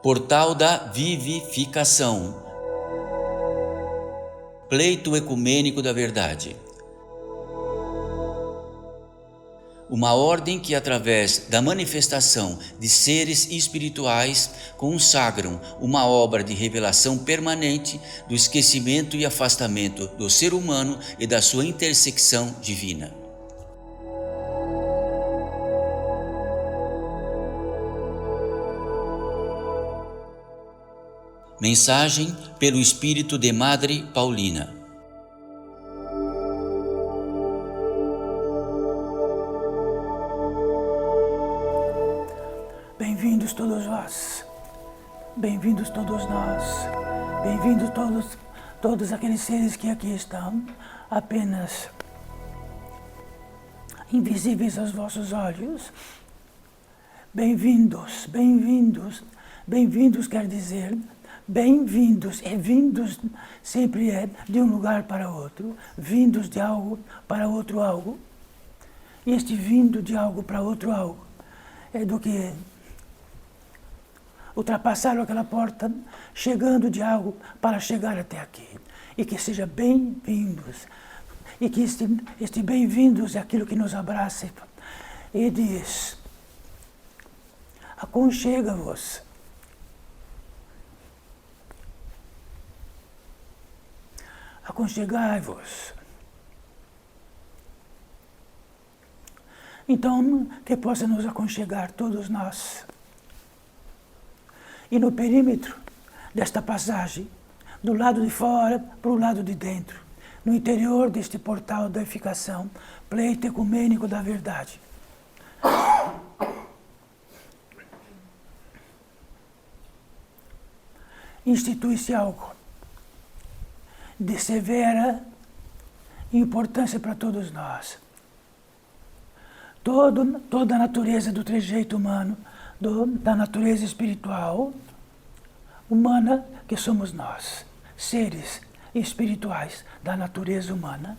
Portal da Vivificação. Pleito ecumênico da verdade. Uma ordem que, através da manifestação de seres espirituais, consagram uma obra de revelação permanente do esquecimento e afastamento do ser humano e da sua intersecção divina. Mensagem pelo Espírito de Madre Paulina. Bem-vindos todos vós, bem-vindos todos nós, bem-vindos todos aqueles seres que aqui estão, apenas invisíveis aos vossos olhos. Bem-vindos, bem-vindos, bem-vindos quer dizer bem-vindos, e vindos sempre é de um lugar para outro, vindos de algo para outro algo. E este vindo de algo para outro algo é do que ultrapassaram aquela porta, chegando de algo para chegar até aqui. E que seja bem-vindos. E que este bem-vindos é aquilo que nos abraça e diz: aconchega-vos. Aconchegai-vos. Então, que possa nos aconchegar todos nós. E no perímetro desta passagem, do lado de fora para o lado de dentro, no interior deste portal da edificação, pleito ecumênico da verdade. Institui-se algo de severa importância para todos nós. Toda a natureza do trejeito humano, da natureza espiritual humana que somos nós, seres espirituais da natureza humana.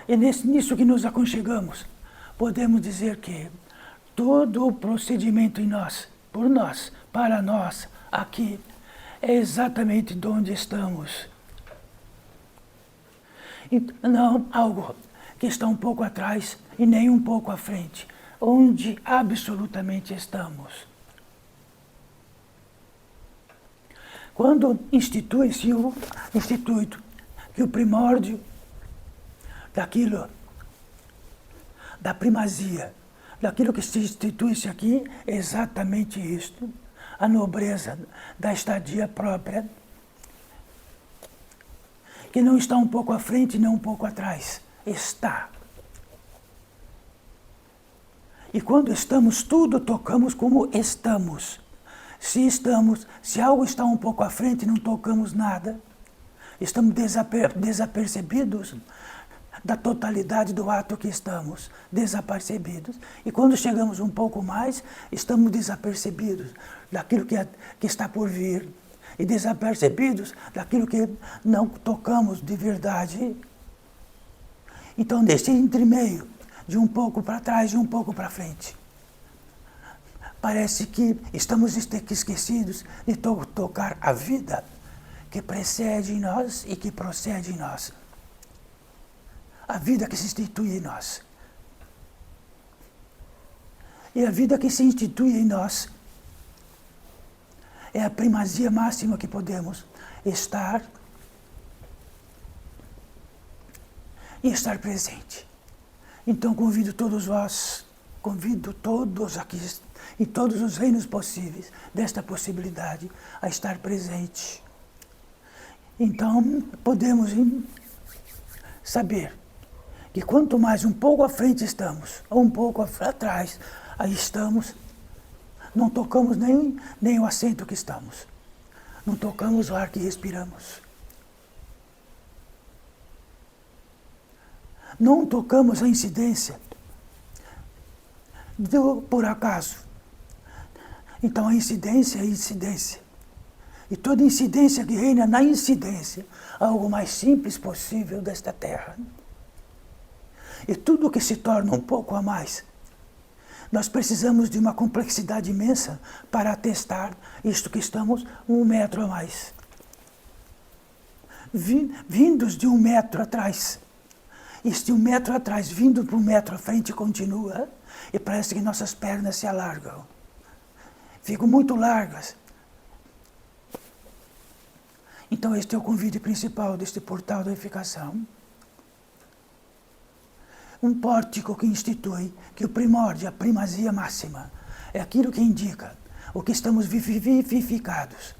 E nisso que nos aconchegamos, podemos dizer que todo o procedimento em nós, por nós, para nós, aqui, é exatamente de onde estamos. E não algo que está um pouco atrás e nem um pouco à frente, onde absolutamente estamos. Quando institui-se o instituto, que o primórdio daquilo, da primazia, daquilo que se institui-se aqui, é exatamente isto, a nobreza da estadia própria, que não está um pouco à frente nem um pouco atrás, está. E quando estamos, tudo tocamos como estamos. Se algo está um pouco à frente, não tocamos nada. Estamos desapercebidos da totalidade do ato que estamos, desapercebidos. E quando chegamos um pouco mais, estamos desapercebidos daquilo que está por vir. E desapercebidos daquilo que não tocamos de verdade. Então, nesse entremeio, de um pouco para trás e um pouco para frente, parece que estamos esquecidos de tocar a vida que precede em nós e que procede em nós. A vida que se institui em nós. E a vida que se institui em nós é a primazia máxima que podemos estar e estar presente. Então convido todos vós, convido todos aqui, em todos os reinos possíveis, desta possibilidade, a estar presente. Então podemos saber que quanto mais um pouco à frente estamos, ou um pouco atrás, aí estamos, não tocamos nem o assento que estamos, não tocamos o ar que respiramos. Não tocamos a incidência do por acaso. Então a incidência é incidência. E toda incidência que reina na incidência, algo mais simples possível desta terra. E tudo que se torna um pouco a mais Nós precisamos de uma complexidade imensa para atestar isto que estamos 1 metro a mais. Vindos de 1 metro atrás. Este 1 metro atrás, vindo para 1 metro à frente, continua, e parece que nossas pernas se alargam. Ficam muito largas. Então este é o convite principal deste portal da unificação. Um pórtico que institui que o primórdio, a primazia máxima, é aquilo que indica o que estamos vivificados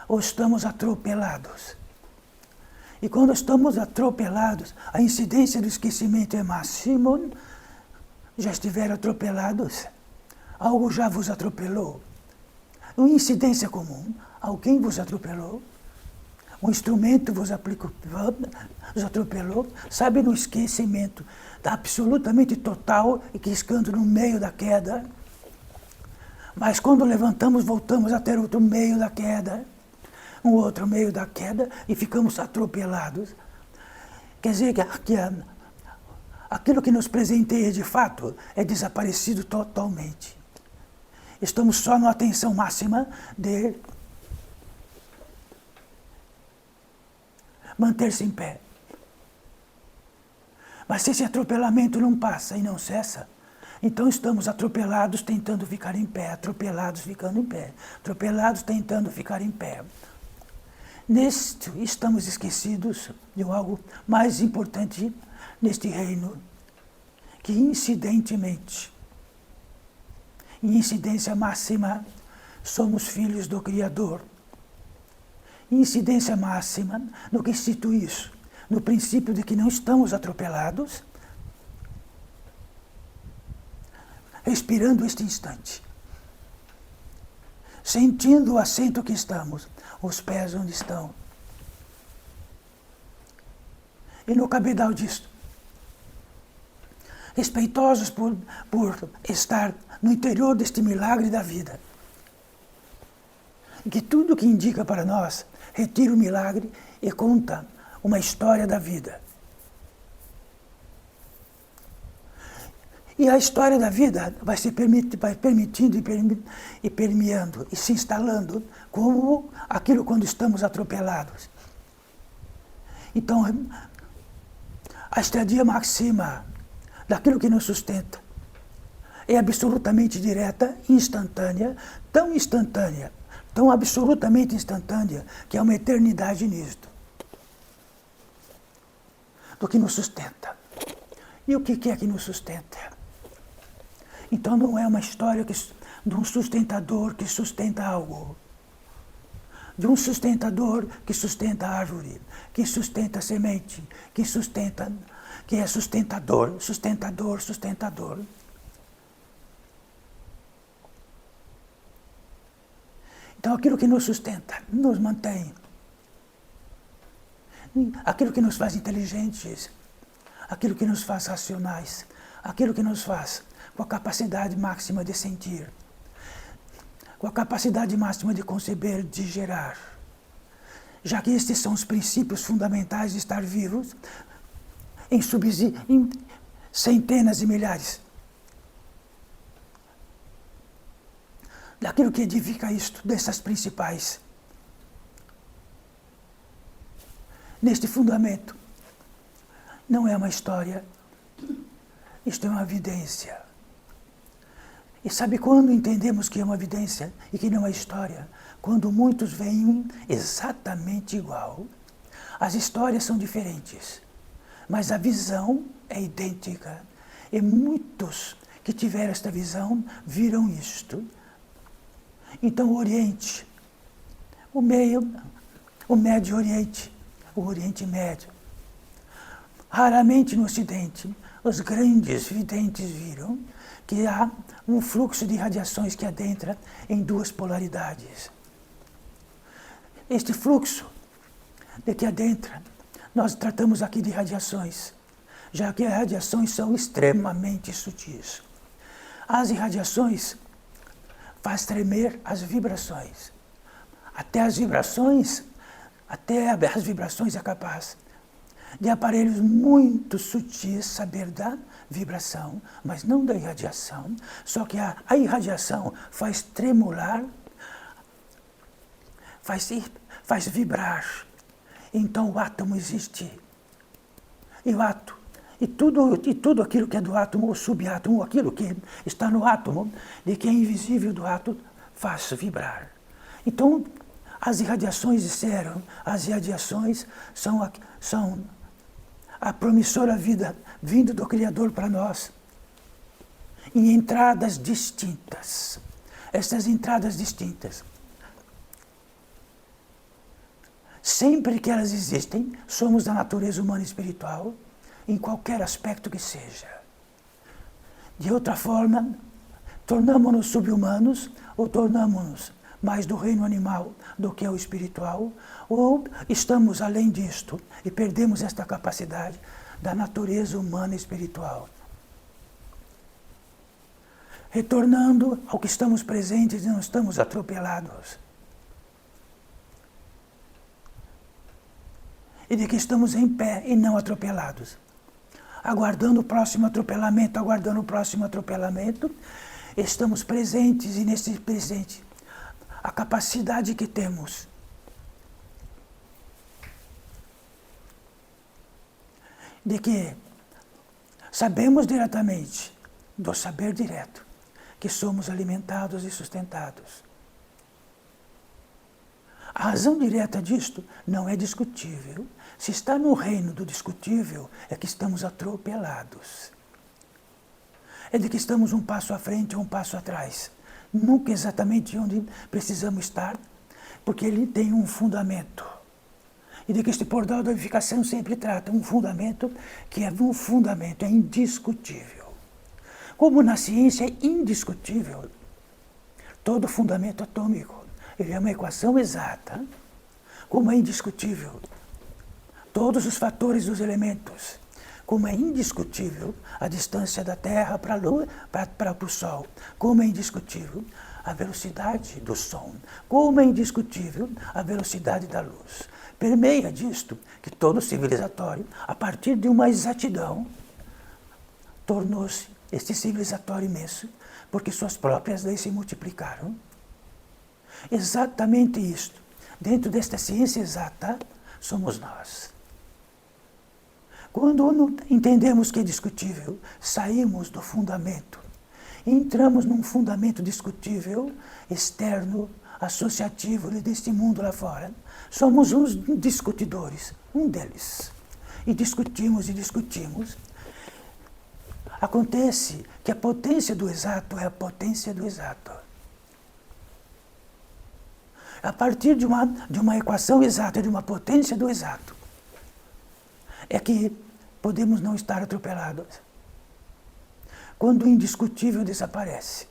ou estamos atropelados. E quando estamos atropelados, a incidência do esquecimento é máximo. Já estiveram atropelados? Algo já vos atropelou? Uma incidência comum, alguém vos atropelou? Um instrumento vos atropelou? Sabe, no esquecimento absolutamente total e que escando no meio da queda. Mas quando levantamos, voltamos a ter outro meio da queda. Um outro meio da queda e ficamos atropelados. Quer dizer que aquilo que nos presenteia de fato é desaparecido totalmente. Estamos só na atenção máxima de manter-se em pé. Mas se esse atropelamento não passa e não cessa, então estamos atropelados tentando ficar em pé, atropelados ficando em pé, atropelados tentando ficar em pé. Neste, estamos esquecidos de algo mais importante neste reino, que incidentemente, em incidência máxima, somos filhos do Criador. Incidência máxima, no que institui isso? No princípio de que não estamos atropelados, respirando este instante, sentindo o assento que estamos, os pés onde estão. E no cabedal disto, respeitosos por estar no interior deste milagre da vida. Que tudo que indica para nós retira o milagre e conta uma história da vida. E a história da vida vai permitindo e permeando e se instalando como aquilo quando estamos atropelados. Então, a estadia máxima daquilo que nos sustenta é absolutamente direta, instantânea, tão absolutamente instantânea, que é uma eternidade nisto, do que nos sustenta. E o que é que nos sustenta? Então não é uma história de um sustentador que sustenta algo, de um sustentador que sustenta a árvore, que sustenta a semente, que é sustentador. Então aquilo que nos sustenta, nos mantém, aquilo que nos faz inteligentes, aquilo que nos faz racionais, aquilo que nos faz com a capacidade máxima de sentir, com a capacidade máxima de conceber, de gerar. Já que estes são os princípios fundamentais de estar vivos, em centenas e milhares. Daquilo que edifica isto, dessas principais. Neste fundamento, não é uma história, isto é uma evidência. E sabe quando entendemos que é uma evidência e que não é história? Quando muitos veem exatamente igual. As histórias são diferentes, mas a visão é idêntica. E muitos que tiveram esta visão viram isto. Então o Oriente, o Médio Oriente, o Oriente Médio. Raramente no Ocidente, os grandes videntes viram que há um fluxo de radiações que adentra em duas polaridades. Este fluxo de que adentra, nós tratamos aqui de radiações, já que as radiações são extremamente sutis. As irradiações faz tremer as vibrações. Até as vibrações é capaz de aparelhos muito sutis saber da vibração, mas não da irradiação. Só que a irradiação faz tremular, faz vibrar. Então o átomo existe. E o átomo, e tudo aquilo que é do átomo, ou subátomo, aquilo que está no átomo, de que é invisível do átomo, faz vibrar. Então, as irradiações disseram, as irradiações são a promissora vida vindo do Criador para nós, em entradas distintas. Essas entradas distintas, sempre que elas existem, somos da natureza humana e espiritual, em qualquer aspecto que seja. De outra forma, tornamo-nos subhumanos ou tornamo-nos mais do reino animal do que o espiritual, ou estamos além disto e perdemos esta capacidade da natureza humana e espiritual. Retornando ao que estamos presentes e não estamos atropelados. E de que estamos em pé e não atropelados. Aguardando o próximo atropelamento, estamos presentes e nesse presente, a capacidade que temos de que sabemos diretamente, do saber direto, que somos alimentados e sustentados. A razão direta disto não é discutível. Se está no reino do discutível, é que estamos atropelados. É de que estamos um passo à frente ou um passo atrás. Nunca exatamente onde precisamos estar, porque ele tem um fundamento. E de que este portal da unificação sempre trata um fundamento que é um fundamento, é indiscutível. Como na ciência é indiscutível todo fundamento atômico. Ele é uma equação exata, como é indiscutível todos os fatores dos elementos, como é indiscutível a distância da Terra para a Lua, para o Sol, como é indiscutível a velocidade do som, como é indiscutível a velocidade da luz. Permeia disto que todo civilizatório, a partir de uma exatidão, tornou-se este civilizatório imenso, porque suas próprias leis se multiplicaram. Exatamente isto, dentro desta ciência exata, somos nós. Quando entendemos que é discutível, saímos do fundamento, entramos num fundamento discutível, externo, associativo deste mundo lá fora. Somos uns discutidores, um deles. E discutimos e discutimos. Acontece que a potência do exato é a potência do exato. A partir de uma equação exata, de uma potência do exato, é que podemos não estar atropelados. Quando o indiscutível desaparece.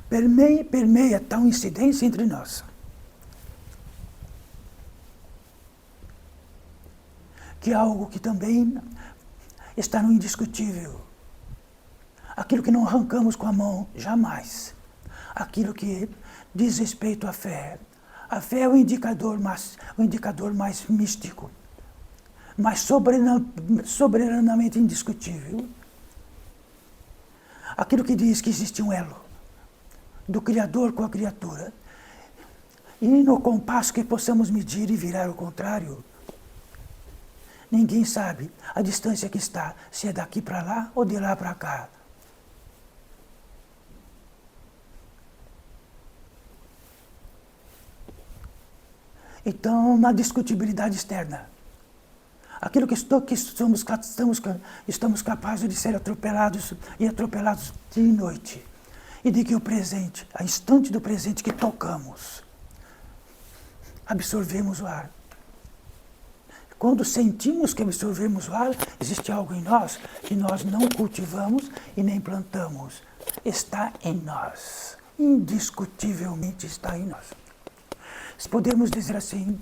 Permeia tal incidência entre nós, que é algo que também está no indiscutível. Aquilo que não arrancamos com a mão, jamais. Aquilo que diz respeito à fé. A fé é o indicador mais místico, mais soberanamente indiscutível. Aquilo que diz que existe um elo do Criador com a criatura. E no compasso que possamos medir e virar o contrário, ninguém sabe a distância que está, se é daqui para lá ou de lá para cá. Então, na discutibilidade externa, aquilo que estamos capazes de ser atropelados e atropelados de noite, e de que o presente, a instante do presente que tocamos, absorvemos o ar. Quando sentimos que absorvemos o ar, existe algo em nós que nós não cultivamos e nem plantamos. Está em nós. Indiscutivelmente está em nós. Se podemos dizer assim,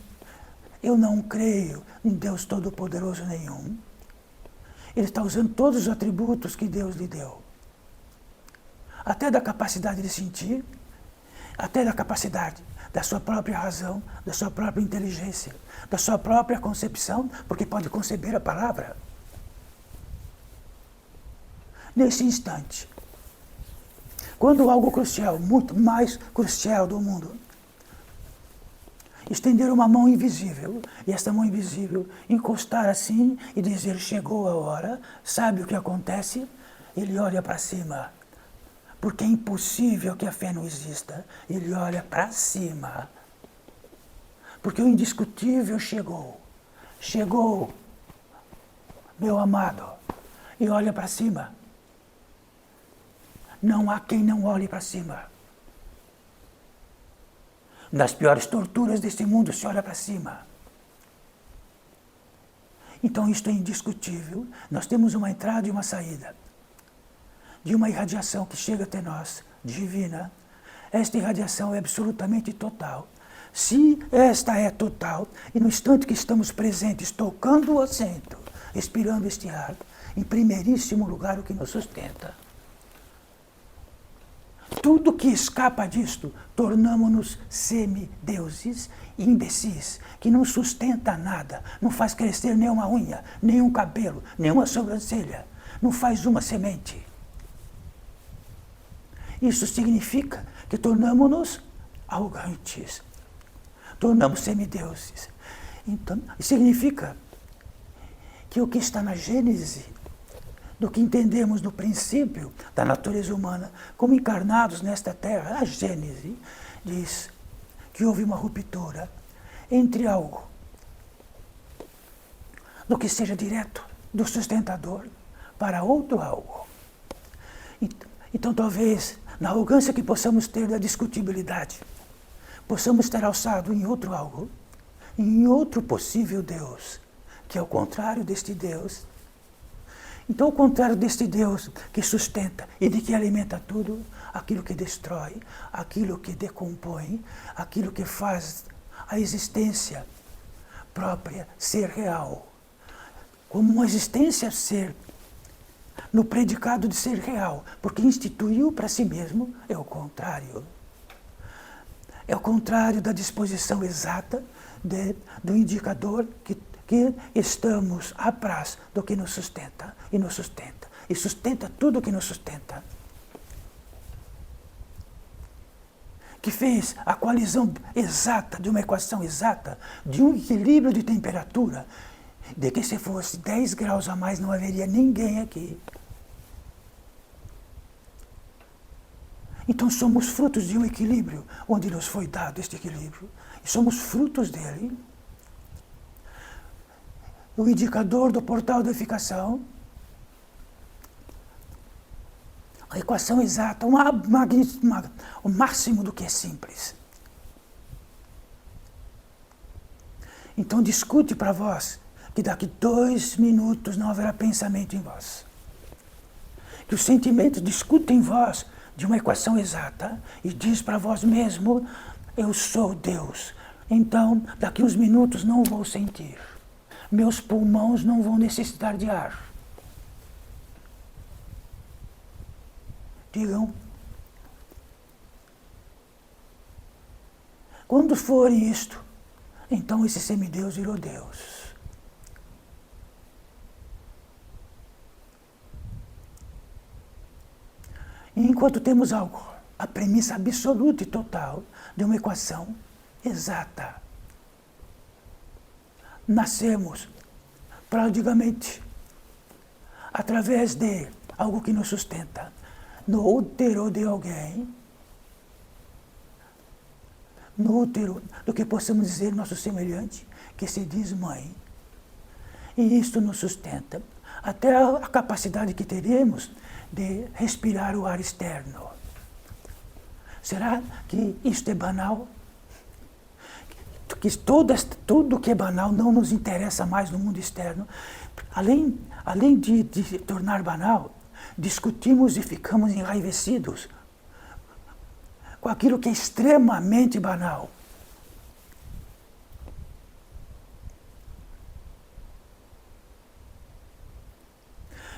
eu não creio em Deus Todo-Poderoso nenhum. Ele está usando todos os atributos que Deus lhe deu. Até da capacidade de sentir, até da capacidade, da sua própria razão, da sua própria inteligência, da sua própria concepção, porque pode conceber a palavra. Nesse instante, quando algo crucial, muito mais crucial do mundo, estender uma mão invisível, e esta mão invisível encostar assim e dizer, chegou a hora, sabe o que acontece? Ele olha para cima, porque é impossível que a fé não exista. Ele olha para cima, porque o indiscutível chegou. Chegou, meu amado, e olha para cima. Não há quem não olhe para cima. Nas piores torturas deste mundo se olha para cima. Então isto é indiscutível. Nós temos uma entrada e uma saída de uma irradiação que chega até nós, divina. Esta irradiação é absolutamente total. Se esta é total, e no instante que estamos presentes, tocando o assento, expirando este ar, em primeiríssimo lugar o que nos sustenta. Tudo que escapa disto, tornamo-nos semideuses e imbecis, que não sustenta nada, não faz crescer nenhuma unha, nenhum cabelo, nenhuma sobrancelha, não faz uma semente. Isso significa que tornamo-nos arrogantes, tornamos semideuses. Então, significa que o que está na Gênese, do que entendemos no princípio da natureza humana, como encarnados nesta terra, a Gênese diz que houve uma ruptura entre algo do que seja direto do sustentador para outro algo. Então talvez, na arrogância que possamos ter da discutibilidade, possamos ter alçado em outro algo, em outro possível Deus, que é o contrário deste Deus. Então, o contrário deste Deus que sustenta e de que alimenta tudo, aquilo que destrói, aquilo que decompõe, aquilo que faz a existência própria ser real. Como uma existência ser no predicado de ser real, porque instituiu para si mesmo, é o contrário. É o contrário da disposição exata do indicador que estamos apraz do que nos sustenta, e sustenta tudo o que nos sustenta. Que fez a coalizão exata, de uma equação exata, de um equilíbrio de temperatura, de que se fosse 10 graus a mais não haveria ninguém aqui. Então somos frutos de um equilíbrio, onde nos foi dado este equilíbrio, e somos frutos dele. O indicador do portal da edificação, a equação exata, o máximo do que é simples. Então discute para vós que daqui 2 minutos não haverá pensamento em vós. Que os sentimentos discutem em vós de uma equação exata e diz para vós mesmo, eu sou Deus. Então, daqui uns minutos não vou sentir. Meus pulmões não vão necessitar de ar. Digam. Quando for isto, então esse semideus virou Deus. E enquanto temos algo, a premissa absoluta e total de uma equação exata, nascemos prodigamente através de algo que nos sustenta, no útero de alguém, no útero do que possamos dizer nosso semelhante, que se diz mãe. E isto nos sustenta até a capacidade que teremos de respirar o ar externo. Será que isto é banal? Que tudo que é banal não nos interessa mais no mundo externo. Além de tornar banal, discutimos e ficamos enraivecidos com aquilo que é extremamente banal.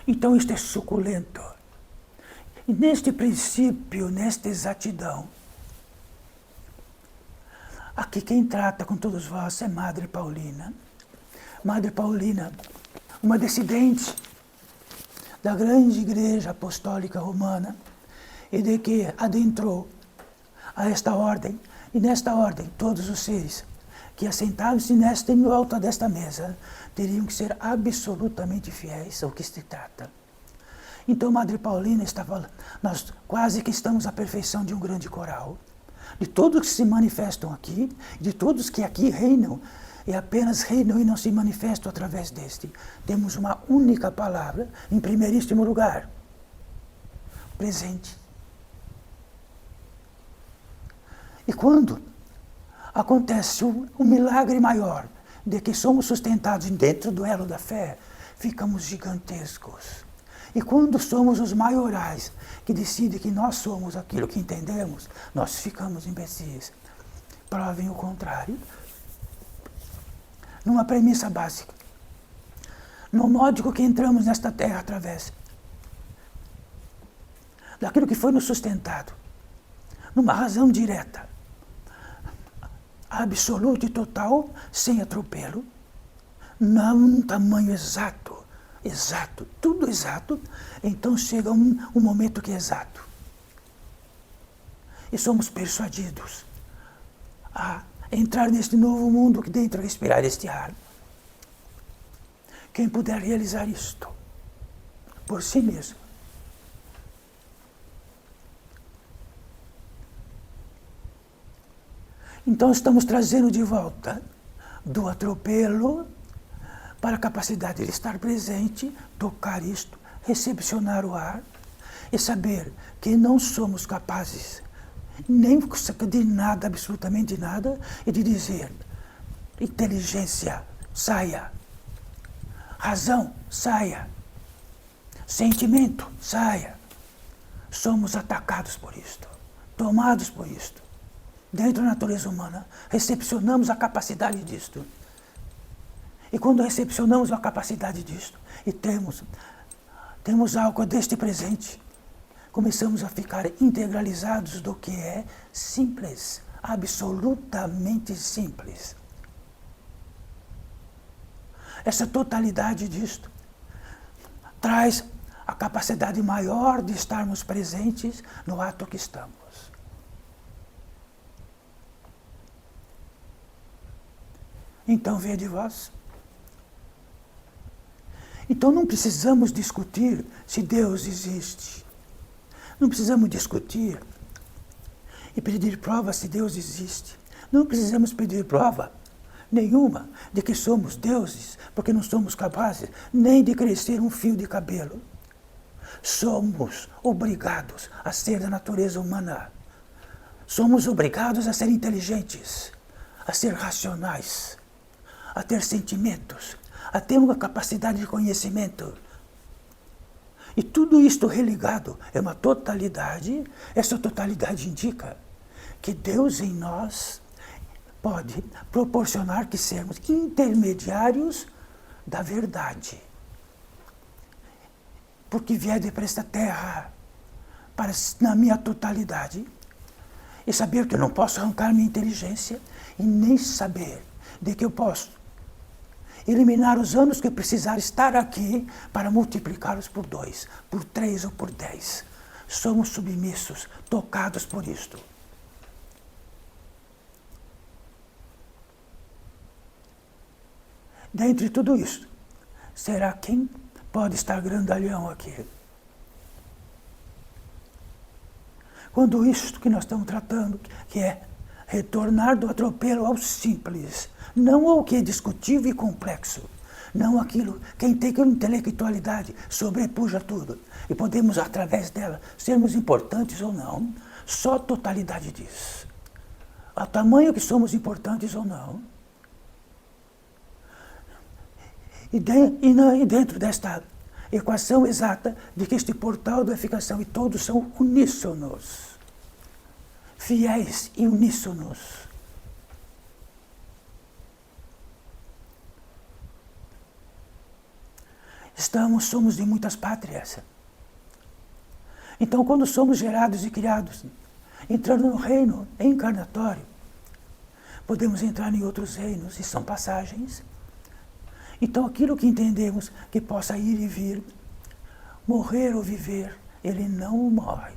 Então isto é suculento. E neste princípio, nesta exatidão, Aqui quem trata com todos vós é Madre Paulina. Madre Paulina, uma dissidente da grande Igreja Apostólica Romana, e de que adentrou a esta ordem, e nesta ordem todos os seres que assentavam-se em volta desta mesa teriam que ser absolutamente fiéis ao que se trata. Então Madre Paulina está falando, nós quase que estamos à perfeição de um grande coral. De todos que se manifestam aqui, de todos que aqui reinam, e apenas reinam e não se manifestam através deste. Temos uma única palavra, em primeiríssimo lugar, presente. E quando acontece um milagre maior, de que somos sustentados dentro do elo da fé, ficamos gigantescos. E quando somos os maiorais, que decidem que nós somos aquilo que entendemos, nós ficamos imbecis. Provem o contrário. Numa premissa básica. No módico que entramos nesta terra através daquilo que foi nos sustentado, numa razão direta, absoluta e total, sem atropelo, num tamanho exato, tudo exato, então chega um momento que é exato. E somos persuadidos a entrar neste novo mundo que dentro respirar este ar. Quem puder realizar isto por si mesmo, então estamos trazendo de volta do atropelo para a capacidade de estar presente, tocar isto, recepcionar o ar e saber que não somos capazes nem de nada, absolutamente nada, e de dizer, inteligência, saia, razão, saia, sentimento, saia. Somos atacados por isto, tomados por isto. Dentro da natureza humana, recepcionamos a capacidade disto. E quando recepcionamos a capacidade disto, e temos algo deste presente, começamos a ficar integralizados do que é simples, absolutamente simples. Essa totalidade disto traz a capacidade maior de estarmos presentes no ato que estamos. Então, vede vós. Então não precisamos discutir se Deus existe. Não precisamos discutir e pedir prova se Deus existe. Não precisamos pedir prova nenhuma de que somos deuses, porque não somos capazes nem de crescer um fio de cabelo. Somos obrigados a ser da natureza humana. Somos obrigados a ser inteligentes, a ser racionais, a ter sentimentos, a ter uma capacidade de conhecimento. E tudo isto religado é uma totalidade. Essa totalidade indica que Deus em nós pode proporcionar que sermos intermediários da verdade. Porque vier para esta terra, na minha totalidade, e saber que eu não posso arrancar minha inteligência, e nem saber de que eu posso eliminar os anos que eu precisar estar aqui para multiplicá-los por 2, por 3 ou por 10. Somos submissos, tocados por isto. Dentre tudo isso, será quem pode estar grandalhão aqui? Quando isto que nós estamos tratando, que é retornar do atropelo ao simples, não ao que é discutível e complexo, não aquilo, quem tem intelectualidade sobrepuja tudo, e podemos, através dela, sermos importantes ou não, só a totalidade diz. Ao tamanho que somos importantes ou não. E dentro desta equação exata de que este portal da edificação e todos são uníssonos, fiéis e uníssonos. Somos de muitas pátrias. Então, quando somos gerados e criados, entrando no reino encarnatório, podemos entrar em outros reinos, e são passagens. Então, aquilo que entendemos que possa ir e vir, morrer ou viver, ele não morre.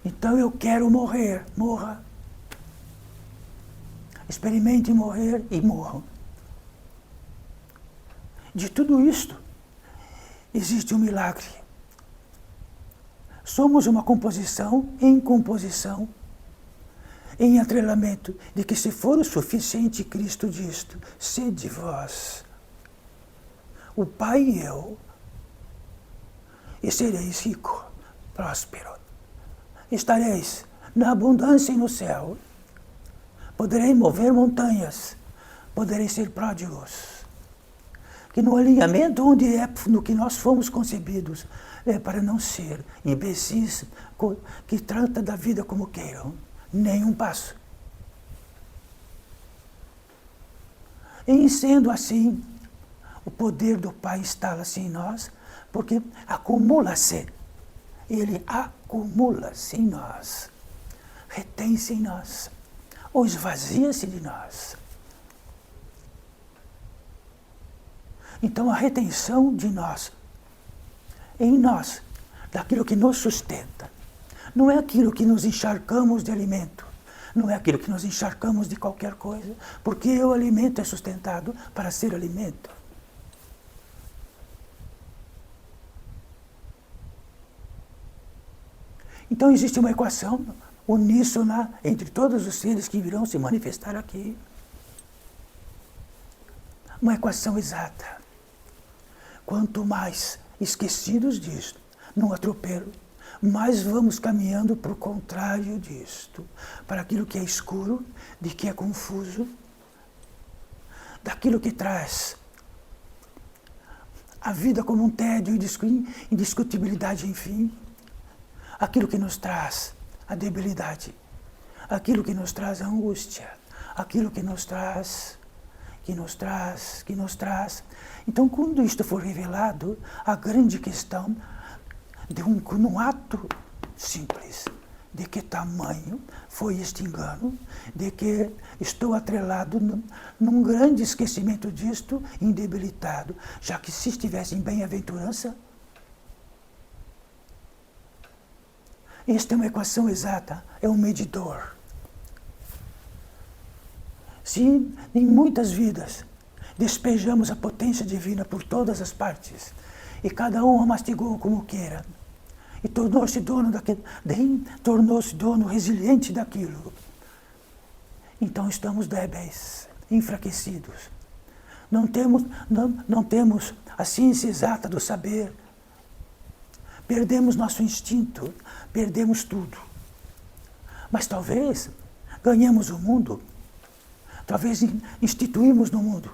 Então, eu quero morrer, morra. Experimente morrer e morra. De tudo isto, existe um milagre. Somos uma composição em composição, em atrelamento, de que se for o suficiente Cristo disto, sede vós, o Pai e eu, e sereis rico, próspero. Estareis na abundância e no céu. Podereis mover montanhas, podereis ser pródigos. Que no alinhamento onde é no que nós fomos concebidos, é para não ser imbecis que trata da vida como queiram, nem um passo. Em sendo assim, o poder do Pai instala-se em nós, porque acumula-se. Ele acumula-se em nós, retém-se em nós, ou esvazia-se de nós. Então a retenção de nós, em nós, daquilo que nos sustenta, não é aquilo que nos encharcamos de alimento, não é aquilo que nos encharcamos de qualquer coisa, porque o alimento é sustentado para ser alimento. Então existe uma equação uníssona entre todos os seres que virão se manifestar aqui. Uma equação exata. Quanto mais esquecidos disto, num atropelo, mais vamos caminhando para o contrário disto, para aquilo que é escuro, de que é confuso, daquilo que traz a vida como um tédio e indiscutibilidade, enfim, aquilo que nos traz a debilidade, aquilo que nos traz a angústia, aquilo que nos traz. Então, quando isto for revelado, a grande questão de num ato simples, de que tamanho foi este engano, de que estou atrelado num grande esquecimento disto, indebilitado, já que se estivesse em bem-aventurança, esta é uma equação exata, é um medidor. Se em muitas vidas despejamos a potência divina por todas as partes, e cada um a mastigou como queira, e tornou-se dono tornou-se dono resiliente daquilo, então estamos débeis, enfraquecidos. Não temos a ciência exata do saber. Perdemos nosso instinto, perdemos tudo. Mas talvez ganhemos o mundo. Talvez instituímos no mundo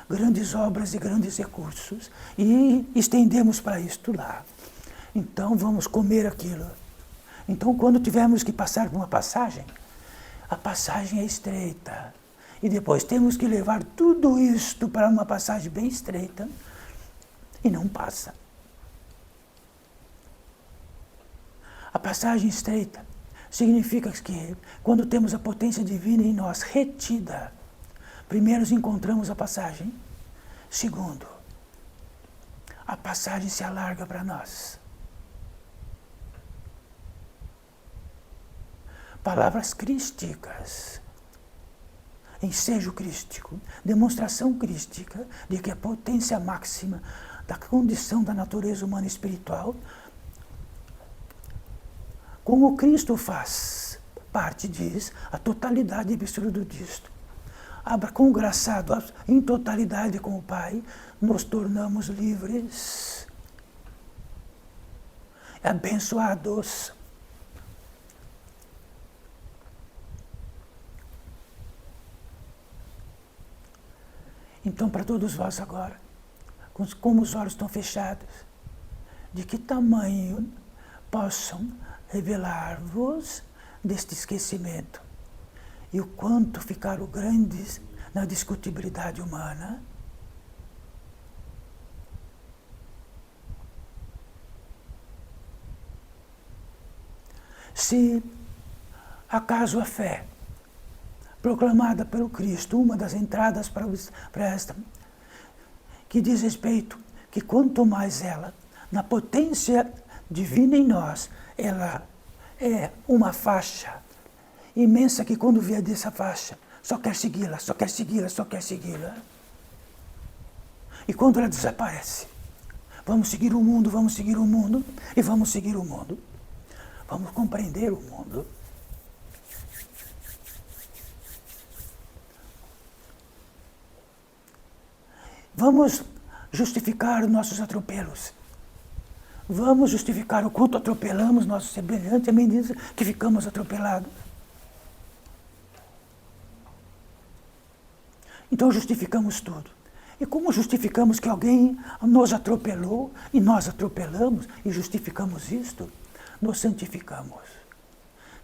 grandes obras e grandes recursos e estendemos para isto lá. Então vamos comer aquilo. Então quando tivermos que passar por uma passagem, a passagem é estreita. E depois temos que levar tudo isto para uma passagem bem estreita e não passa. A passagem estreita significa que quando temos a potência divina em nós retida, primeiro encontramos a passagem. Segundo, a passagem se alarga para nós. Palavras crísticas, ensejo crístico, demonstração crística de que a potência máxima da condição da natureza humana e espiritual, como Cristo faz parte disso, a totalidade absoluta disto. Congraçado em totalidade com o Pai, nos tornamos livres, abençoados. Então, para todos vós agora, como os olhos estão fechados, de que tamanho possam revelar-vos deste esquecimento e o quanto ficaram grandes na discutibilidade humana. Se Acaso a fé, proclamada pelo Cristo, uma das entradas para esta, que diz respeito que quanto mais ela, na potência divina em nós, ela é uma faixa imensa que quando vier dessa faixa, só quer segui-la, só quer segui-la, só quer segui-la. E quando ela desaparece, vamos seguir o mundo, vamos seguir o mundo, e vamos seguir o mundo. Vamos compreender o mundo. Vamos justificar os nossos atropelos. Vamos justificar o quanto atropelamos nossos semelhantes à medida que ficamos atropelados. Então justificamos tudo. E como justificamos que alguém nos atropelou e nós atropelamos e justificamos isto, nos santificamos.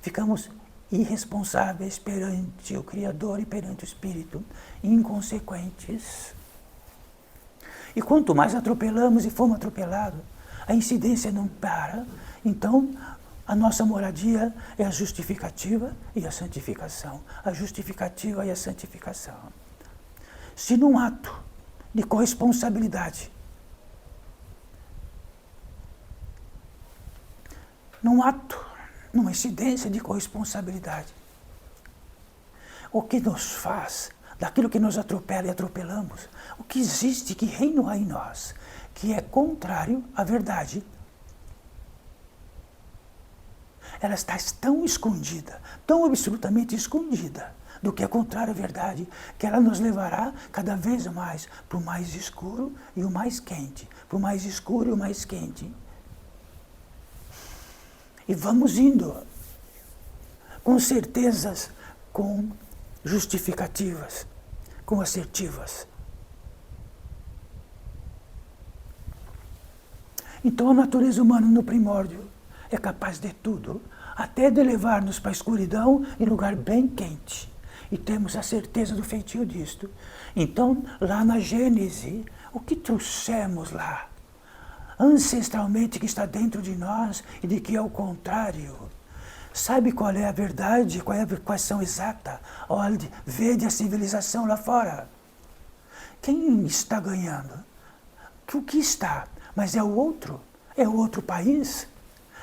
Ficamos irresponsáveis perante o Criador e perante o Espírito, inconsequentes. E quanto mais atropelamos e fomos atropelados, a incidência não para. Então, a nossa moradia é a justificativa e a santificação. A justificativa e a santificação. Se num ato de corresponsabilidade, numa incidência de corresponsabilidade, o que nos faz, daquilo que nos atropela e atropelamos, o que existe, que reina em nós, que é contrário à verdade, ela está tão escondida, tão absolutamente escondida, do que é contrário à verdade, que ela nos levará cada vez mais para o mais escuro e o mais quente, para o mais escuro e o mais quente. E vamos indo com certezas, com justificativas, com assertivas. Então a natureza humana no primórdio é capaz de tudo, até de levar-nos para a escuridão em lugar bem quente. E temos a certeza do feitio disto. Então, lá na Gênese, o que trouxemos lá? Ancestralmente que está dentro de nós e de que é o contrário. Sabe qual é a verdade, qual é a equação exata? Olha, vede a civilização lá fora. Quem está ganhando? O que está? Mas é o outro país,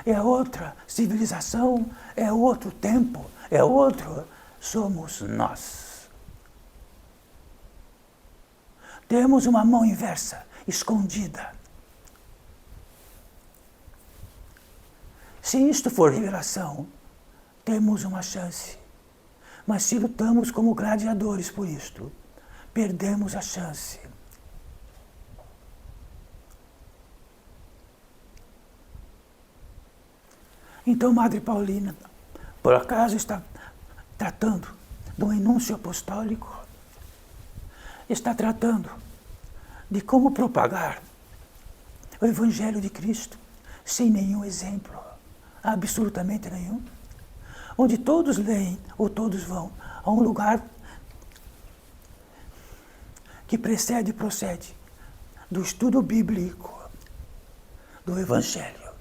é outra civilização, é outro tempo, é outro. Somos nós. Temos uma mão inversa, escondida. Se isto for revelação, temos uma chance. Mas se lutamos como gladiadores por isto, perdemos a chance. Então, Madre Paulina, por acaso está tratando do enúncio apostólico, está tratando de como propagar o Evangelho de Cristo sem nenhum exemplo, absolutamente nenhum, onde todos leem ou todos vão a um lugar que precede e procede do estudo bíblico do Evangelho.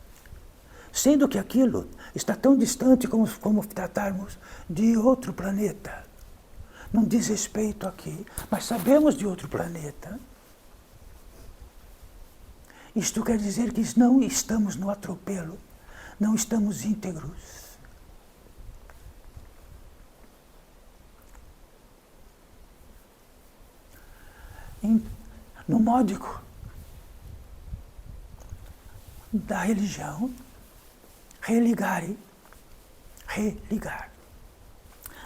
Sendo que aquilo está tão distante como tratarmos de outro planeta. Não diz respeito aqui, mas sabemos de outro planeta. Isto quer dizer que não estamos no atropelo, não estamos íntegros. No módico da religião, religar,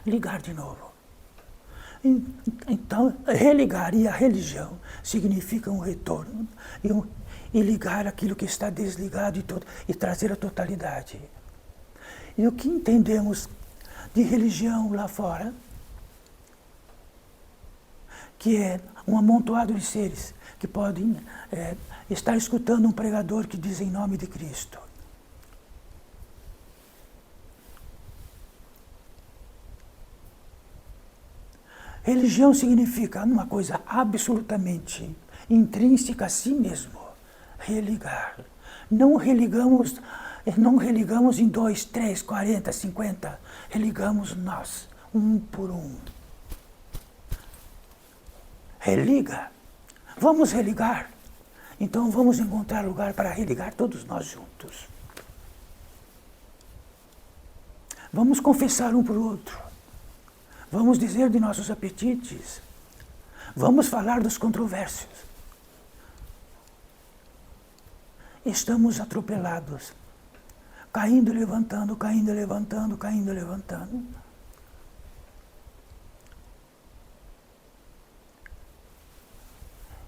ligar de novo. Então, religar e a religião significa um retorno e ligar aquilo que está desligado e trazer a totalidade. E o que entendemos de religião lá fora, que é um amontoado de seres que podem estar escutando um pregador que diz em nome de Cristo. Religião significa uma coisa absolutamente intrínseca a si mesmo, religar. Não religamos E não religamos em 2, 3, 40, 50. Religamos nós, um por um. Religa. Vamos religar. Então vamos encontrar lugar para religar todos nós juntos. Vamos confessar um para o outro. Vamos dizer de nossos apetites. Vamos falar dos controvérsios. Estamos atropelados. Caindo e levantando, caindo e levantando, caindo e levantando.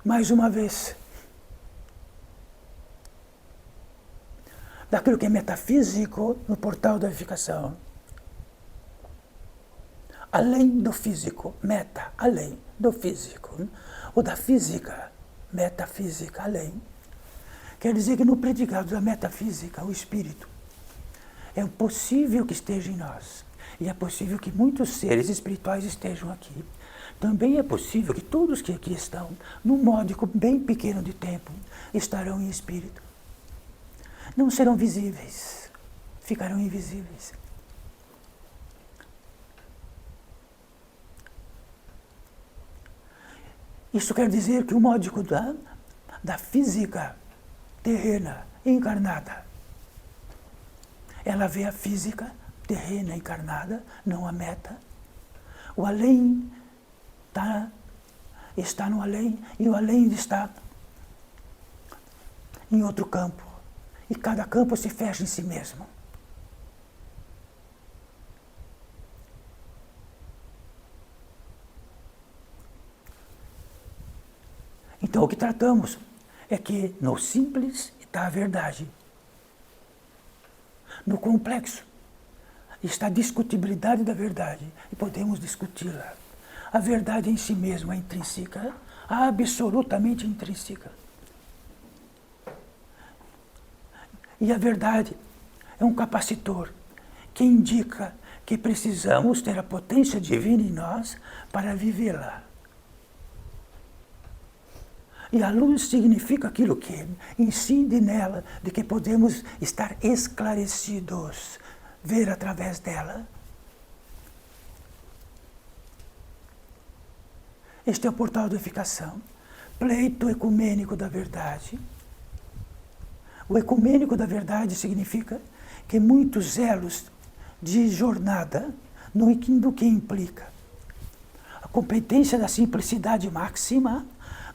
Mais uma vez, daquilo que é metafísico no portal da edificação. Além do físico, meta, além do físico. O da física, metafísica, além. Quer dizer que no predicado da metafísica, o Espírito, é possível que esteja em nós. E é possível que muitos seres espirituais estejam aqui. Também é possível que todos que aqui estão, num módico bem pequeno de tempo, estarão em espírito. Não serão visíveis, ficarão invisíveis. Isso quer dizer que o módico da física terrena, encarnada, ela vê a física terrena, encarnada, não a meta. O além está no além, e o além está em outro campo. E cada campo se fecha em si mesmo. Então o que tratamos é que no simples está a verdade. No complexo está a discutibilidade da verdade e podemos discuti-la. A verdade em si mesma é intrínseca, absolutamente intrínseca. E a verdade é um capacitor que indica que precisamos ter a potência divina em nós para vivê-la. E a luz significa aquilo que incide nela, de que podemos estar esclarecidos, ver através dela. Este é o portal da edificação, pleito ecumênico da verdade. O ecumênico da verdade significa que muitos elos de jornada do que implica a competência da simplicidade máxima,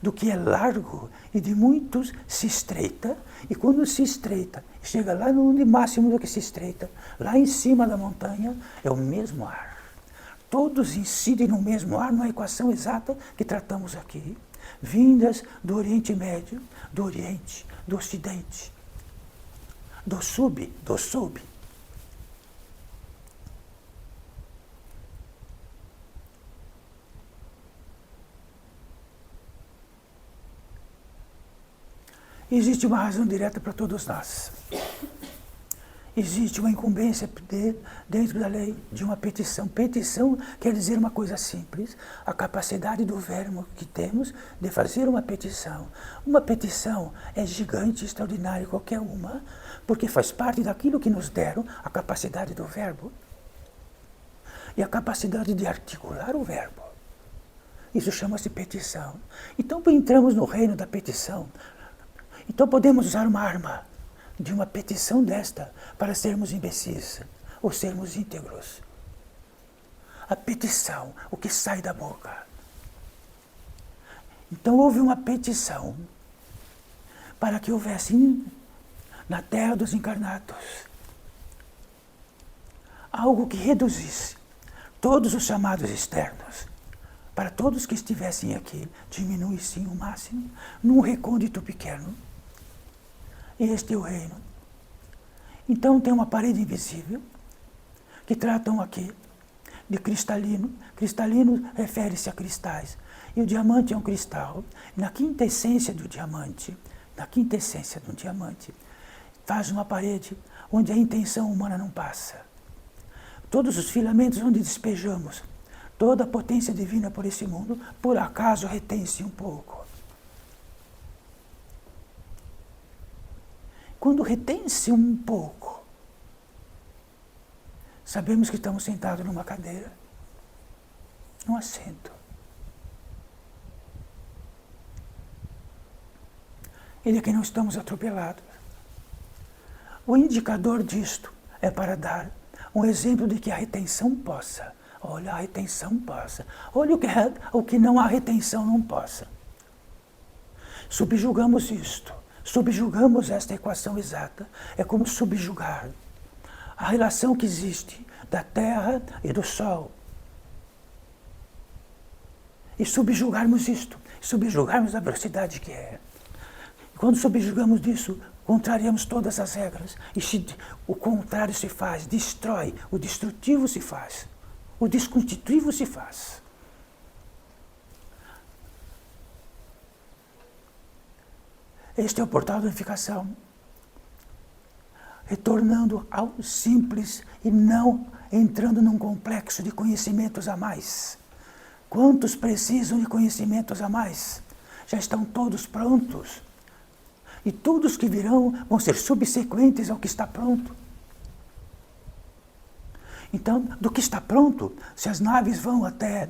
do que é largo e de muitos se estreita, e quando se estreita, chega lá no máximo do que se estreita, lá em cima da montanha, é o mesmo ar. Todos incidem no mesmo ar, numa equação exata que tratamos aqui, vindas do Oriente Médio, do Oriente, do Ocidente, do sub. Existe uma razão direta para todos nós. Existe uma incumbência dentro da lei de uma petição. Petição quer dizer uma coisa simples, a capacidade do verbo que temos de fazer uma petição. Uma petição é gigante, extraordinária, qualquer uma, porque faz parte daquilo que nos deram, a capacidade do verbo e a capacidade de articular o verbo. Isso chama-se petição. Então entramos no reino da petição. Então podemos usar uma arma de uma petição desta para sermos imbecis ou sermos íntegros. A petição, o que sai da boca. Então houve uma petição para que houvesse na terra dos encarnados algo que reduzisse todos os chamados externos, para todos que estivessem aqui, diminuíssem o máximo, num recôndito pequeno. Este é o reino. Então tem uma parede invisível, que tratam aqui de cristalino. Cristalino refere-se a cristais. E o diamante é um cristal. Na quinta essência do diamante, faz uma parede onde a intenção humana não passa. Todos os filamentos onde despejamos toda a potência divina por esse mundo, por acaso retém-se um pouco. Quando retém-se um pouco, Sabemos que estamos sentados numa cadeira, num assento. E de que não estamos atropelados. O indicador disto é para dar um exemplo de que a retenção possa. Olha, a retenção possa. Olha o que não há retenção não possa. Subjugamos isto. Subjugamos esta equação exata. É como subjugar a relação que existe da Terra e do Sol. E subjugarmos isto. Subjugarmos a velocidade que é. Quando subjugamos disso, contrariamos todas as regras. E o contrário se faz, destrói. O destrutivo se faz. O desconstitutivo se faz. Este é o portal da unificação. Retornando ao simples e não entrando num complexo de conhecimentos a mais. Quantos precisam de conhecimentos a mais? Já estão todos prontos. E todos que virão vão ser subsequentes ao que está pronto. Então, do que está pronto, se as naves vão até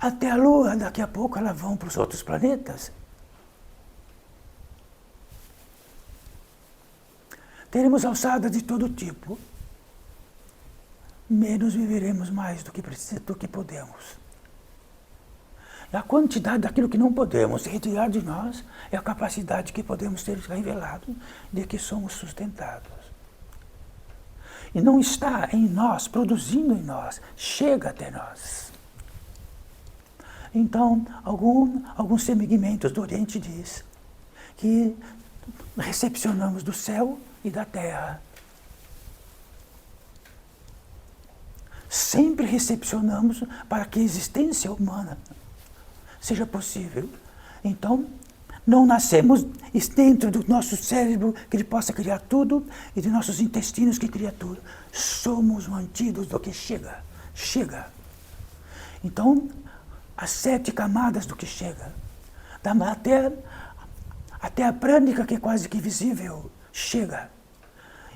a Lua, daqui a pouco elas vão para os outros planetas. Teremos alçada de todo tipo. Menos viveremos mais do que podemos. A quantidade daquilo que não podemos retirar de nós é a capacidade que podemos ter revelado de que somos sustentados. E não está em nós, produzindo em nós, chega até nós. Então, alguns segmentos do Oriente diz que recepcionamos do céu e da terra. Sempre recepcionamos para que a existência humana seja possível. Então, não nascemos dentro do nosso cérebro que ele possa criar tudo e de nossos intestinos que cria tudo. Somos mantidos do que chega. Chega. Então, as 7 camadas do que chega. Da matéria até a prânica, que é quase que visível, chega.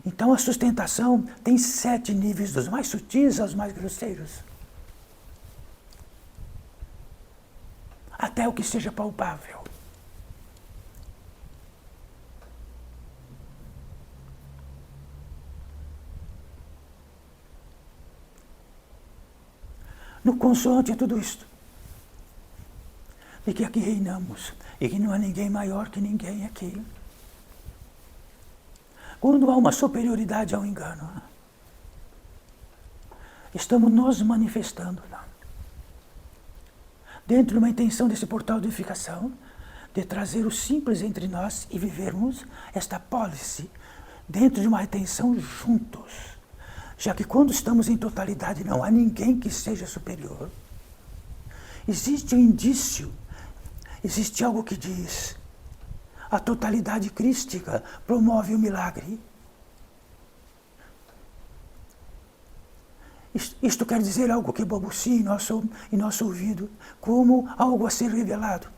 Então, a sustentação tem 7 níveis, dos mais sutis aos mais grosseiros. Até o que seja palpável. No consoante a tudo isto, de que aqui reinamos, e que não há ninguém maior que ninguém aqui. Quando há uma superioridade ao engano, estamos nos manifestando. Dentro de uma intenção desse portal de unificação, de trazer o simples entre nós e vivermos esta pólice dentro de uma intenção juntos. Já que quando estamos em totalidade não há ninguém que seja superior. Existe um indício, existe algo que diz: a totalidade crística promove o milagre. Isto quer dizer algo que balbucia em nosso ouvido, como algo a ser revelado.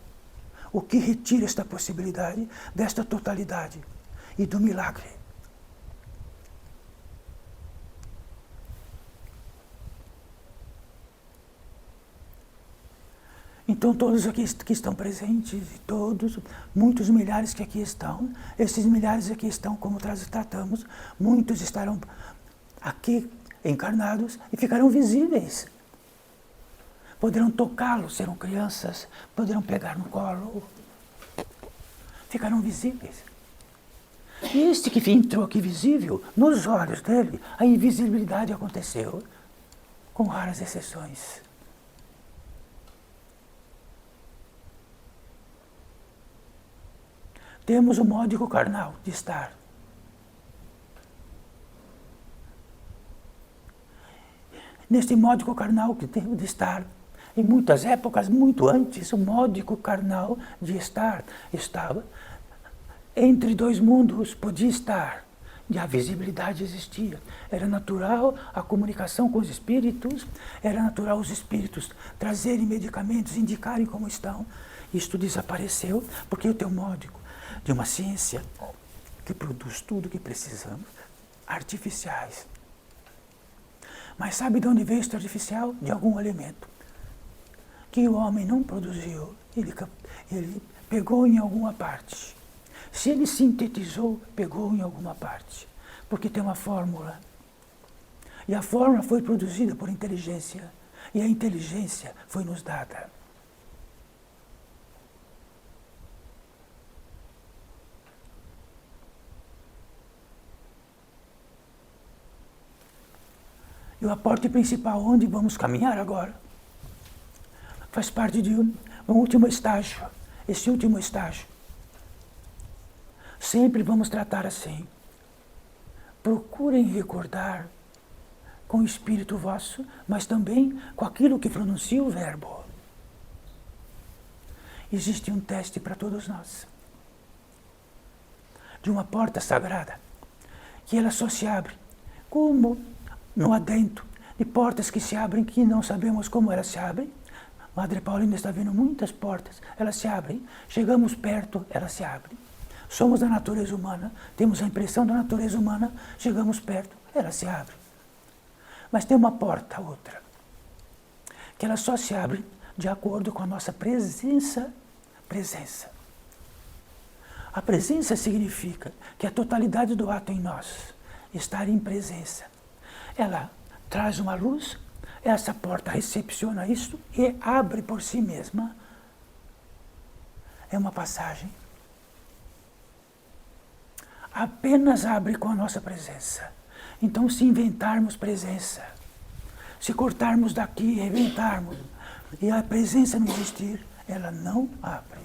O que retira esta possibilidade desta totalidade e do milagre. Então todos aqui que estão presentes, todos, muitos milhares que aqui estão, esses milhares aqui estão como tratamos, muitos estarão aqui encarnados e ficarão visíveis. Poderão tocá-los, serão crianças, poderão pegar no colo, ficarão visíveis. E este que entrou aqui visível, nos olhos dele, a invisibilidade aconteceu, com raras exceções. Temos o módico carnal de estar. Neste módico carnal que temos de estar, em muitas épocas, muito antes, o módico carnal de estar estava entre 2 mundos, podia estar, e a visibilidade existia. Era natural a comunicação com os espíritos, era natural os espíritos trazerem medicamentos, indicarem como estão. Isto desapareceu porque o teu módico de uma ciência que produz tudo o que precisamos, artificiais, Mas sabe de onde veio este artificial? De algum alimento que o homem não produziu. Ele pegou em alguma parte. Se ele sintetizou, pegou em alguma parte. Porque tem uma fórmula. E a fórmula foi produzida por inteligência. E a inteligência foi nos dada. E o aporte principal, onde vamos caminhar agora, faz parte de um último estágio. Esse último estágio. Sempre vamos tratar assim. Procurem recordar com o espírito vosso, mas também com aquilo que pronuncia o verbo. Existe um teste para todos nós. De uma porta sagrada, que ela só se abre como no adentro de portas que se abrem, que não sabemos como elas se abrem. Madre Paulina está vendo muitas portas, elas se abrem. Chegamos perto, elas se abrem. Somos da natureza humana, temos a impressão da natureza humana, chegamos perto, ela se abre. Mas tem uma porta, outra, que ela só se abre de acordo com a nossa presença. A presença significa que a totalidade do ato em nós, estar em presença, ela traz uma luz, essa porta recepciona isso e abre por si mesma. É uma passagem. Apenas abre com a nossa presença. Então, se inventarmos presença, se cortarmos daqui e inventarmos, e a presença não existir, ela não abre.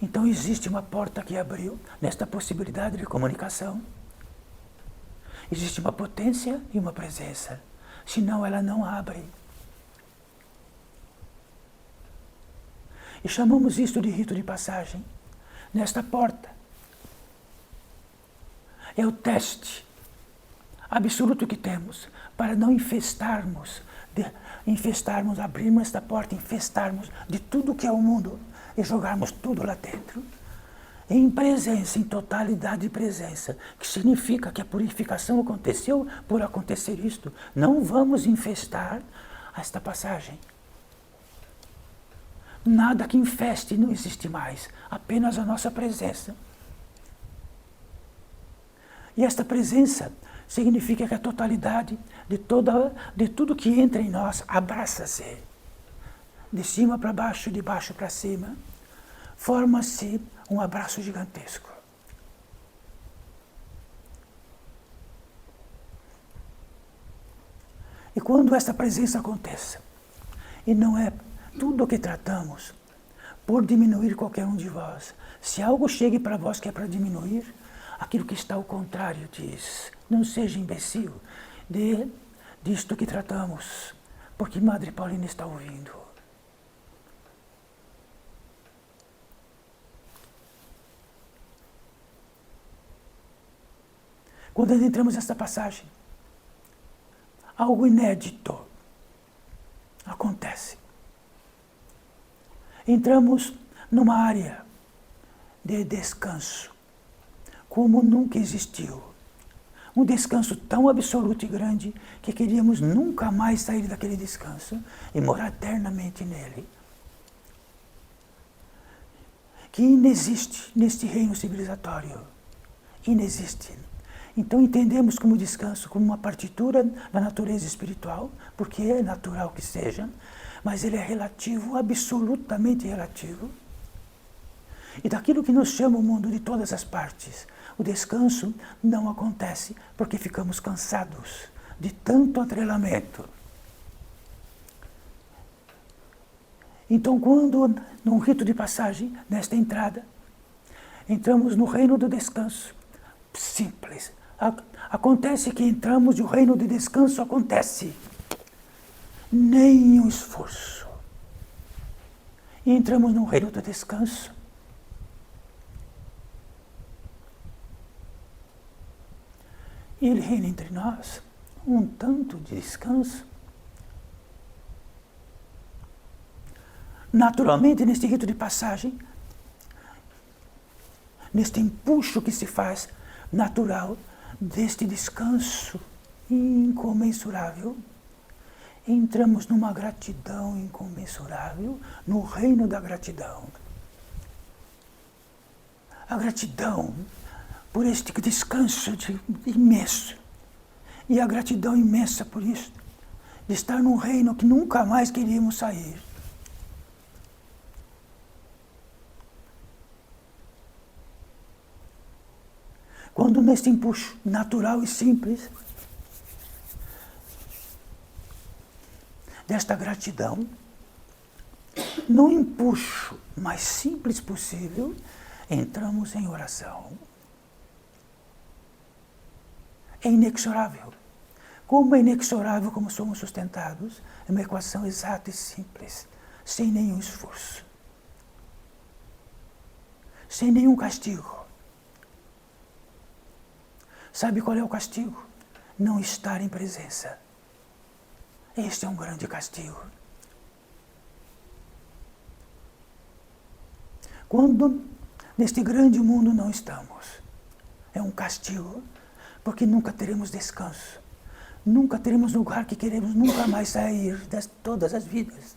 Então, existe uma porta que abriu nesta possibilidade de comunicação. Existe uma potência e uma presença, senão ela não abre. E chamamos isto de rito de passagem. Nesta porta. É o teste absoluto que temos para não infestarmos, abrirmos esta porta, infestarmos de tudo que é o mundo e jogarmos tudo lá dentro. Em presença, em totalidade de presença, que significa que a purificação aconteceu por acontecer isto. Não vamos infestar esta passagem. Nada que infeste não existe mais, apenas a nossa presença. E esta presença significa que a totalidade de tudo que entra em nós abraça-se. De cima para baixo, de baixo para cima, forma-se um abraço gigantesco. E quando esta presença acontece, e não é tudo o que tratamos por diminuir qualquer um de vós. Se algo chegue para vós que é para diminuir, aquilo que está ao contrário diz, não seja imbecil disto que tratamos, porque Madre Paulina está ouvindo. Quando entramos nesta passagem, algo inédito acontece. Entramos numa área de descanso, como nunca existiu. Um descanso tão absoluto e grande que queríamos nunca mais sair daquele descanso e morar eternamente nele. Que inexiste neste reino civilizatório. Inexiste. Então entendemos como descanso, como uma partitura da natureza espiritual, porque é natural que seja, mas ele é relativo, absolutamente relativo. E daquilo que nos chama o mundo de todas as partes, o descanso não acontece porque ficamos cansados de tanto atrelamento. Então, quando, num rito de passagem, nesta entrada, entramos no reino do descanso, simples. Acontece que entramos e o reino de descanso acontece. Nenhum esforço. E entramos no reino do descanso. E ele reina entre nós um tanto de descanso. Naturalmente, neste rito de passagem, neste empuxo que se faz natural deste descanso incomensurável. Entramos numa gratidão incomensurável, no reino da gratidão. A gratidão por este descanso imenso. E a gratidão imensa por isso, de estar num reino que nunca mais queríamos sair. Quando neste empuxo natural e simples, desta gratidão, no empuxo mais simples possível, entramos em oração. É inexorável. Como é inexorável como somos sustentados, é uma equação exata e simples, sem nenhum esforço, sem nenhum castigo. Sabe qual é o castigo? Não estar em presença. Este é um grande castigo. Quando neste grande mundo não estamos, é um castigo, porque nunca teremos descanso. Nunca teremos lugar que queremos nunca mais sair de todas as vidas.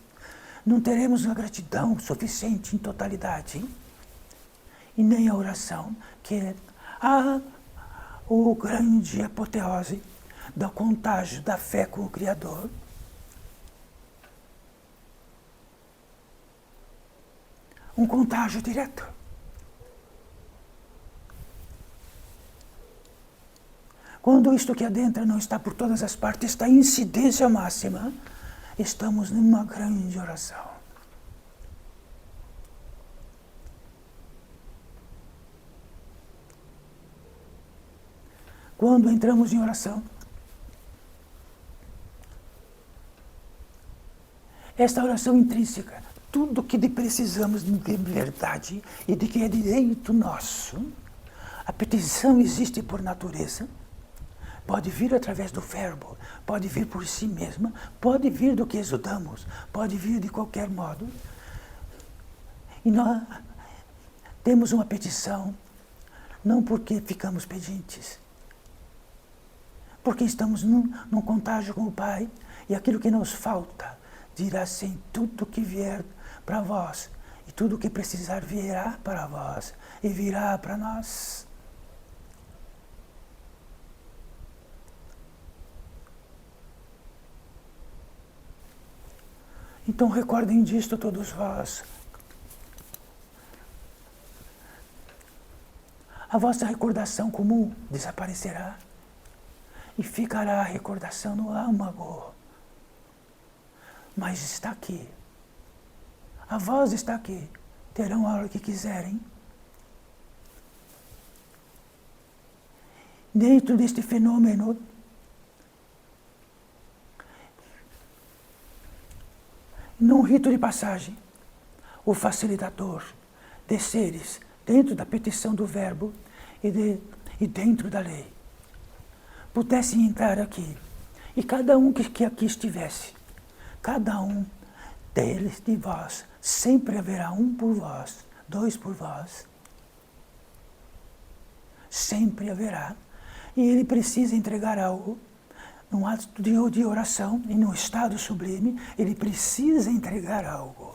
Não teremos a gratidão suficiente em totalidade. E nem a oração, que é o grande apoteose do contágio da fé com o Criador. Um contágio direto. Quando isto que adentra não está por todas as partes, está em incidência máxima, estamos numa grande oração. Quando entramos em oração, esta oração intrínseca, tudo que precisamos de verdade e de que é direito nosso, a petição existe por natureza, pode vir através do verbo, pode vir por si mesma, pode vir do que exudamos, pode vir de qualquer modo. E nós temos uma petição, não porque ficamos pedintes, porque estamos num contágio com o Pai, e aquilo que nos falta dirá assim: tudo que vier para vós, e tudo que precisar virá para vós, e virá para nós. Então recordem disto todos vós. A vossa recordação comum desaparecerá e ficará a recordação no âmago. Mas está aqui. A voz está aqui. Terão a hora que quiserem. Dentro deste fenômeno, num rito de passagem, o facilitador de seres dentro da petição do verbo e dentro da lei pudessem entrar aqui, e cada um que aqui estivesse, cada um deles, de vós, sempre haverá um por vós, dois por vós, sempre haverá, e ele precisa entregar algo. Num ato de oração e num estado sublime, ele precisa entregar algo.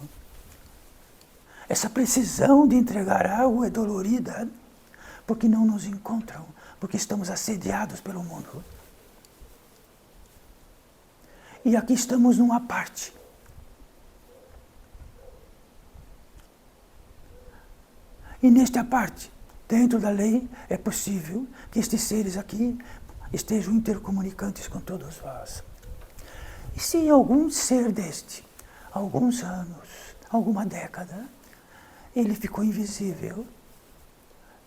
Essa precisão de entregar algo é dolorida, porque não nos encontram, porque estamos assediados pelo mundo. E aqui estamos numa parte. E nesta parte, dentro da lei, é possível que estes seres aqui estejam intercomunicantes com todos vós. E se algum ser deste, alguns anos, alguma década, ele ficou invisível,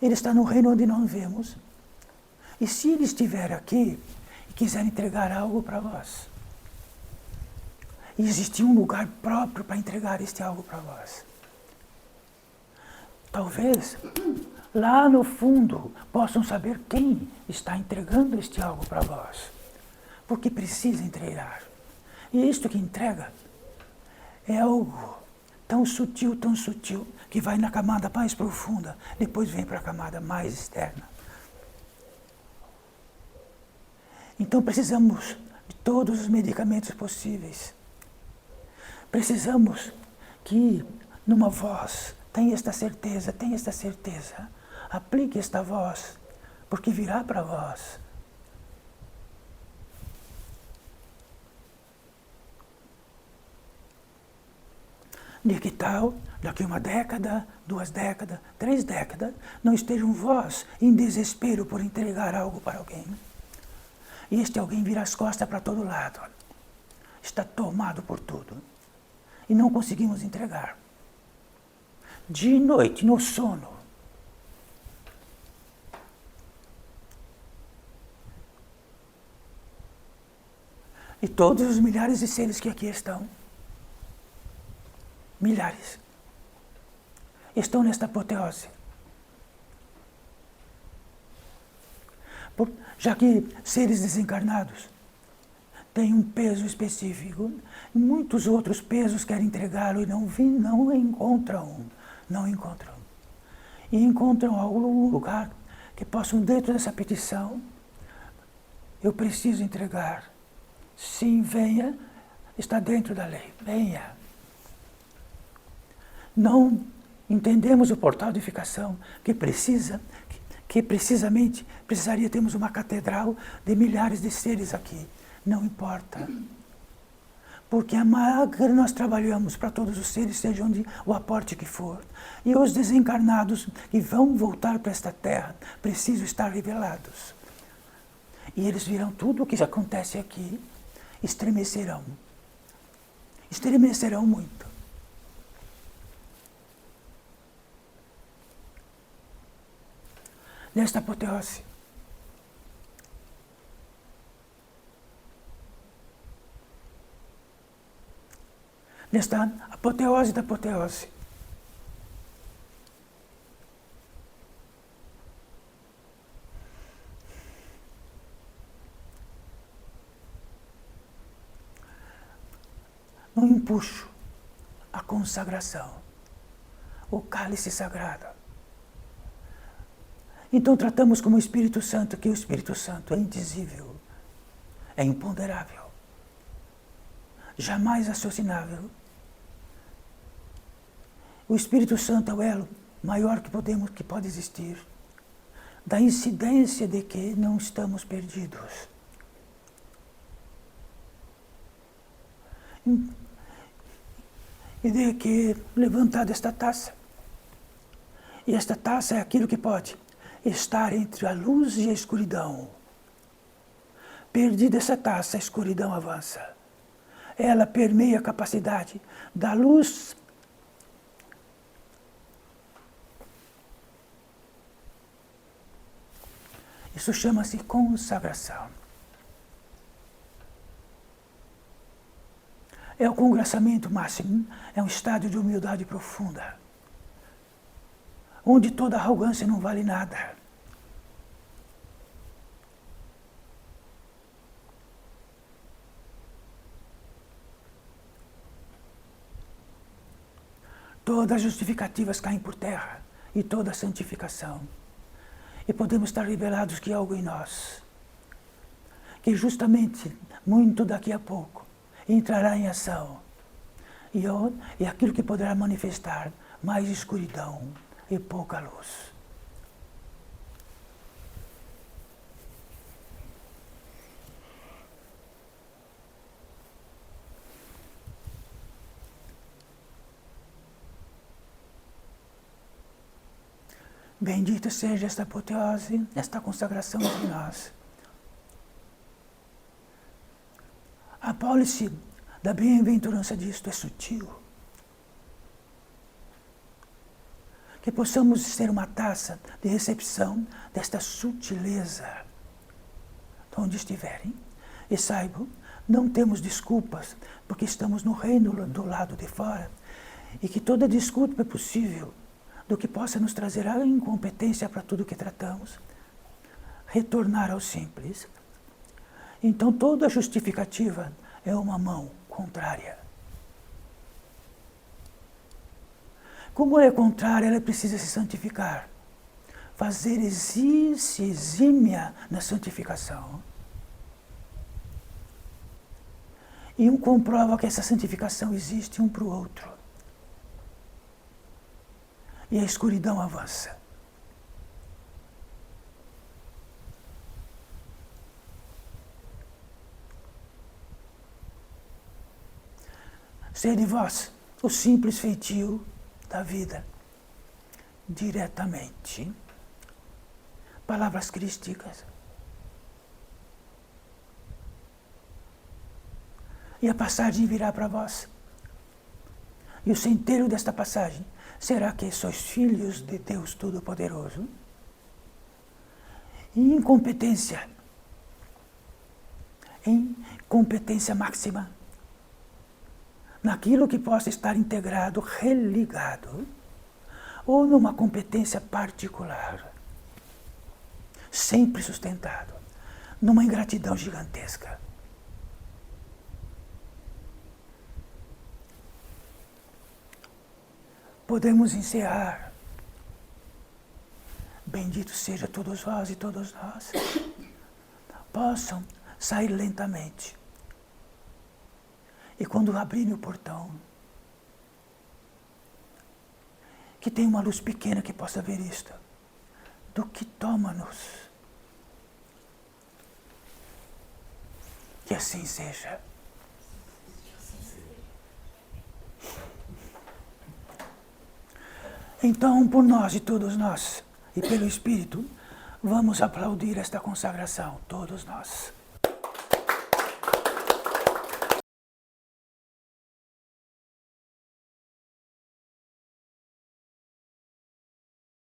ele está no reino onde não vemos, e se ele estiver aqui e quiser entregar algo para vós, e existir um lugar próprio para entregar este algo para vós, talvez lá no fundo possam saber quem está entregando este algo para vós, porque precisa entregar. E isto que entrega é algo tão sutil, que vai na camada mais profunda, depois vem para a camada mais externa. Então precisamos de todos os medicamentos possíveis. Precisamos que numa voz tenha esta certeza, aplique esta voz, porque virá para vós. De que tal, daqui uma década, 2 décadas, 3 décadas, não estejam vós em desespero por entregar algo para alguém. E este alguém vira as costas para todo lado. Está tomado por tudo. E não conseguimos entregar. Dia e noite, no sono. E todos os milhares de seres que aqui estão, milhares, estão nesta apoteose. Já que seres desencarnados têm um peso específico, muitos outros pesos querem entregá-lo e não encontram. E encontram algum lugar que possam, dentro dessa petição, eu preciso entregar. Sim, venha, está dentro da lei, venha. Não entendemos o portal de edificação que precisamente precisaria termos uma catedral de milhares de seres aqui. Não importa. Porque a magra nós trabalhamos para todos os seres, seja onde o aporte que for. E os desencarnados que vão voltar para esta terra precisam estar revelados. E eles virão tudo o que acontece aqui, estremecerão. Estremecerão muito. Nesta apoteose. Nesta apoteose da apoteose. No empuxo, a consagração, o cálice sagrado. Então tratamos como o Espírito Santo, que o Espírito Santo é indizível, é imponderável, jamais raciocinável. O Espírito Santo é o elo maior que pode existir, da incidência de que não estamos perdidos. E de que levantada esta taça, e esta taça é aquilo que pode estar entre a luz e a escuridão. Perdida essa taça, a escuridão avança. Ela permeia a capacidade da luz. Isso chama-se consagração. É o congraçamento máximo, é um estado de humildade profunda, onde toda arrogância não vale nada. Todas as justificativas caem por terra e toda a santificação. E podemos estar revelados que há algo em nós, que justamente, muito daqui a pouco, entrará em ação. E aquilo que poderá manifestar mais escuridão e pouca luz. Bendita seja esta apoteose, esta consagração de nós. A pólice da bem-aventurança disto é sutil. Que possamos ser uma taça de recepção desta sutileza, de onde estiverem. E saibam, não temos desculpas, porque estamos no reino do lado de fora, e que toda desculpa é possível, do que possa nos trazer a incompetência para tudo que tratamos, retornar ao simples. Então toda justificativa é uma mão contrária. Como ela é contrária, ela precisa se santificar. Fazer se exímia na santificação. E um comprova que essa santificação existe um para o outro. E a escuridão avança. Sede vós o simples feitio da vida, diretamente. Palavras crísticas. E a passagem virá para vós. E o centeiro desta passagem será que sois filhos de Deus Todo-Poderoso. E em competência máxima, naquilo que possa estar integrado, religado, ou numa competência particular, sempre sustentado, numa ingratidão gigantesca. Podemos encerrar. Bendito seja todos vós e todos nós. Possam sair lentamente. E quando abrirem o portão, que tenha uma luz pequena que possa ver isto. Do que toma-nos. Que assim seja. Então, por nós e todos nós, e pelo Espírito, vamos aplaudir esta consagração, todos nós.